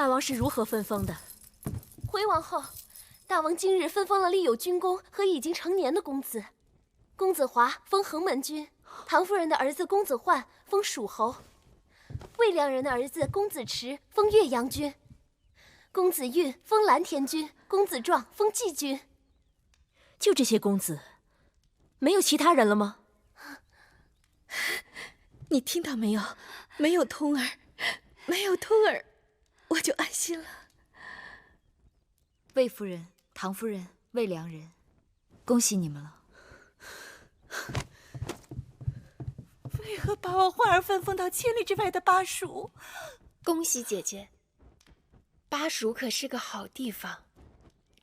大王是如何分封的？回王后，大王今日分封了立有军功和已经成年的公子。公子华封衡门君，唐夫人的儿子公子焕封蜀侯，魏良人的兒子公子池封岳阳君，公子运封蓝田君，公子壯封蓟君。就这些公子，没有其他人了吗？你听到没有？没有通儿，没有通儿，我就安心了。魏夫人、唐夫人、魏良人，恭喜你们了。为何把我焕儿分封到千里之外的巴蜀？恭喜姐姐，巴蜀可是个好地方。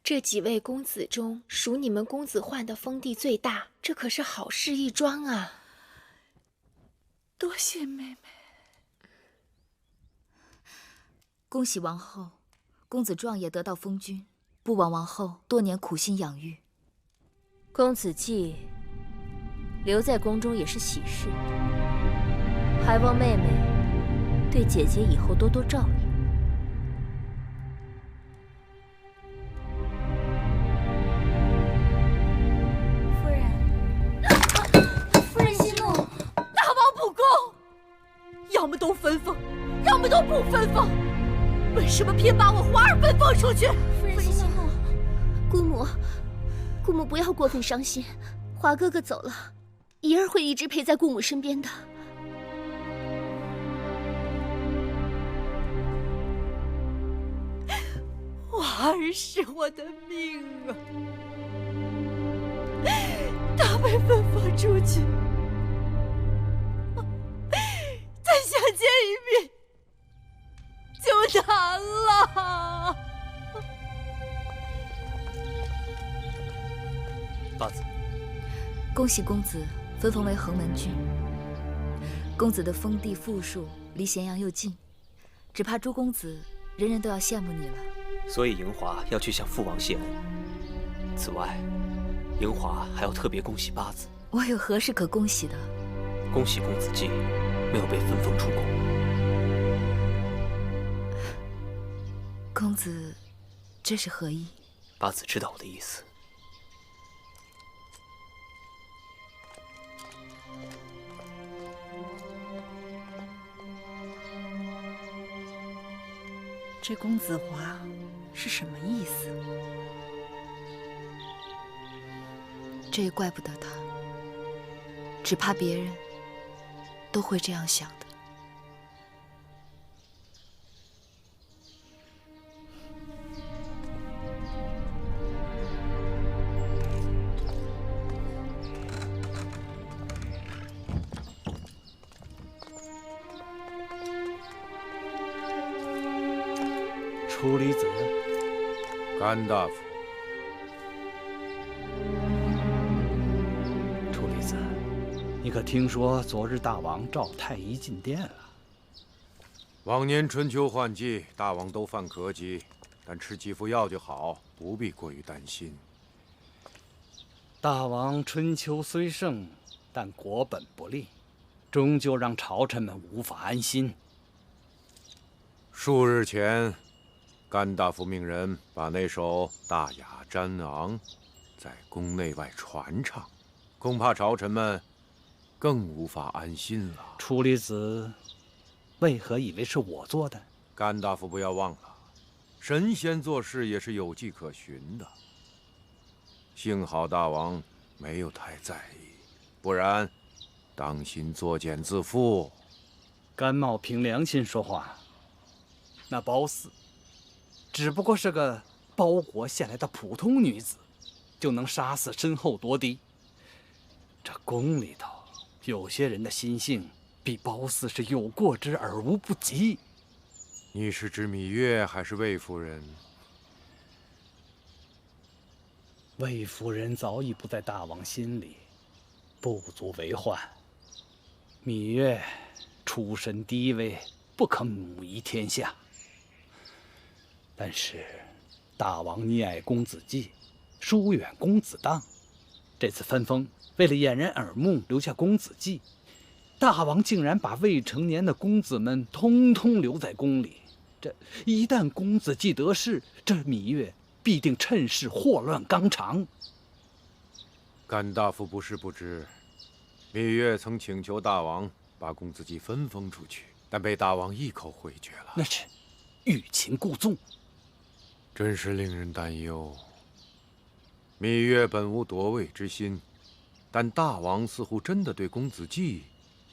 这几位公子中，属你们公子焕的封地最大，这可是好事一桩啊！多謝妹妹。恭喜王后，公子壯也得到封君，不枉王后多年苦心養育。公子季留在宮中也是喜事，還望妹妹對姐姐以後多多照應。夫人息怒！大王不公，要麼都分封，要麼都不分封，為什麼偏把我華兒分封出去？夫人息怒！姑母不要過分傷心，華哥哥走了，怡兒會一直陪在姑母身邊的。華兒是我的命啊，他被分封出去，再想見一面就難了。八子，恭喜公子分封為衡門君。公子的封地富庶，離咸陽又近，只怕諸公子人人都要羨慕你了。所以螢華要去向父王謝恩。此外，螢華還要特別恭喜八子。我有何事可恭喜的？恭喜公子季沒有被分封出宮。公子這是何意？八子知道我的意思。這公子華是什麼意思？這也怪不得他，只怕別人都會這樣想的。楚离子，甘大夫。楚离子，你可听說昨日大王召太醫進殿了？往年春秋換季，大王都犯咳疾，但吃幾副藥就好，不必過於擔心。大王春秋雖盛，但國本不利，終究讓朝臣們無法安心。數日前，甘大夫命人把那首《大雅瞻昂》在宮內外傳唱，恐怕朝臣們更無法安心了。楚離子為何以為是我做的？甘大夫不要忘了，神仙做事也是有跡可循的。幸好大王沒有太在意，不然當心作繭自負。甘茂憑良心說話，那褒姒只不過是個包國獻來的普通女子，就能殺死身後奪嫡。這宮裡頭有些人的心性比褒姒是有過之而無不及。你是指羋月還是魏夫人？魏夫人早已不在大王心裡，不足為患。羋月出身低微，不可母儀天下。但是，大王溺愛公子季，疏遠公子當。這次分封，為了掩人耳目，留下公子季，大王竟然把未成年的公子們通通留在宮裡，這一旦公子既得勢，這芈月必定趁势禍亂纲常。甘大夫不是不知，芈月曾請求大王把公子季分封出去，但被大王一口回绝了。那是欲擒故纵，真是令人擔憂。芈月本无夺位之心，但大王似乎真的对公子季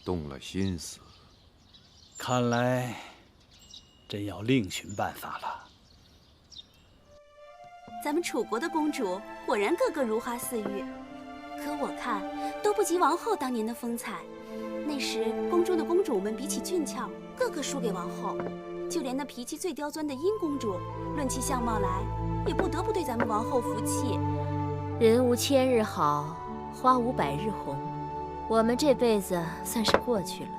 动了心思。看来真要另寻办法了。咱们楚国的公主果然个个如花似玉，可我看都不及王后当年的风采。那时宫中的公主们比起俊俏，个个输給王後，就連那脾氣最刁鑽的殷公主，論起相貌來，也不得不對咱們王后服氣。人無千日好，花無百日紅。我們這輩子算是過去了。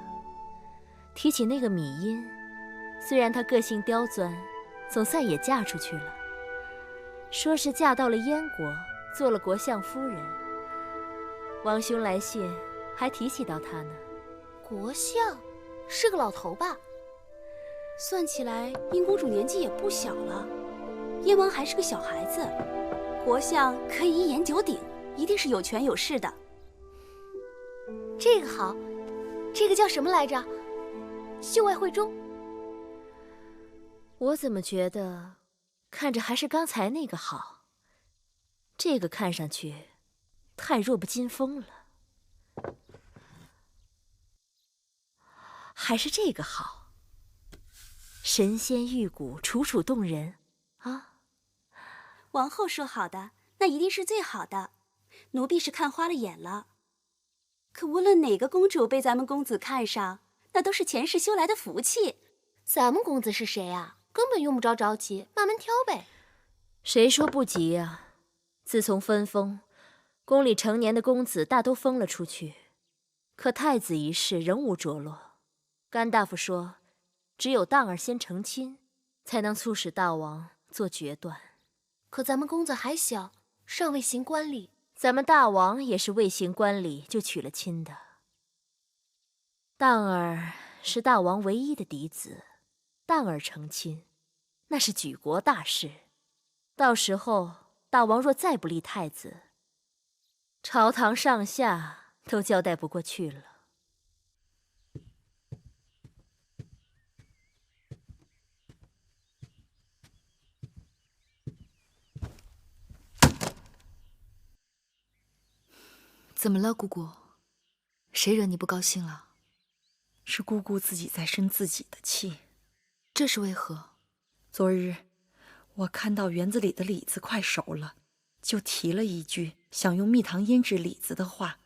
提起那個芈殷，雖然她個性刁鑽，總算也嫁出去了。說是嫁到了燕國，做了國相夫人。王兄來信還提起到她呢。國相是個老頭吧？算起來，殷公主年紀也不小了，燕王還是個小孩子。國相可以一言九鼎，一定是有權有勢的。這個好，這個叫什麼來着？秀外慧中。我怎麼覺得看着還是剛才那個好？這個看上去太弱不禁風了。還是這個好，神仙玉骨，楚楚動人啊！王后說好的，那一定是最好的。奴婢是看花了眼了。可無論哪個公主被咱們公子看上，那都是前世修來的福氣。咱們公子是誰啊？根本用不着着急，慢慢挑唄。誰說不急啊？自從分封，宮裡成年的公子大都封了出去，可太子一事仍無着落。甘大夫說，只有當兒先成親，才能促使大王做決斷。可咱們公子還小，尚未行冠禮。咱們大王也是未行冠禮就娶了親的。當兒是大王唯一的嫡子，當兒成親，那是舉國大事。到時候大王若再不立太子，朝堂上下都交代不過去了。怎麼了，姑姑？誰惹你不高興了？是姑姑自己在生自己的氣。這是為何？昨日我看到園子裡的李子快熟了，就提了一句想用蜜糖醃製李子的話，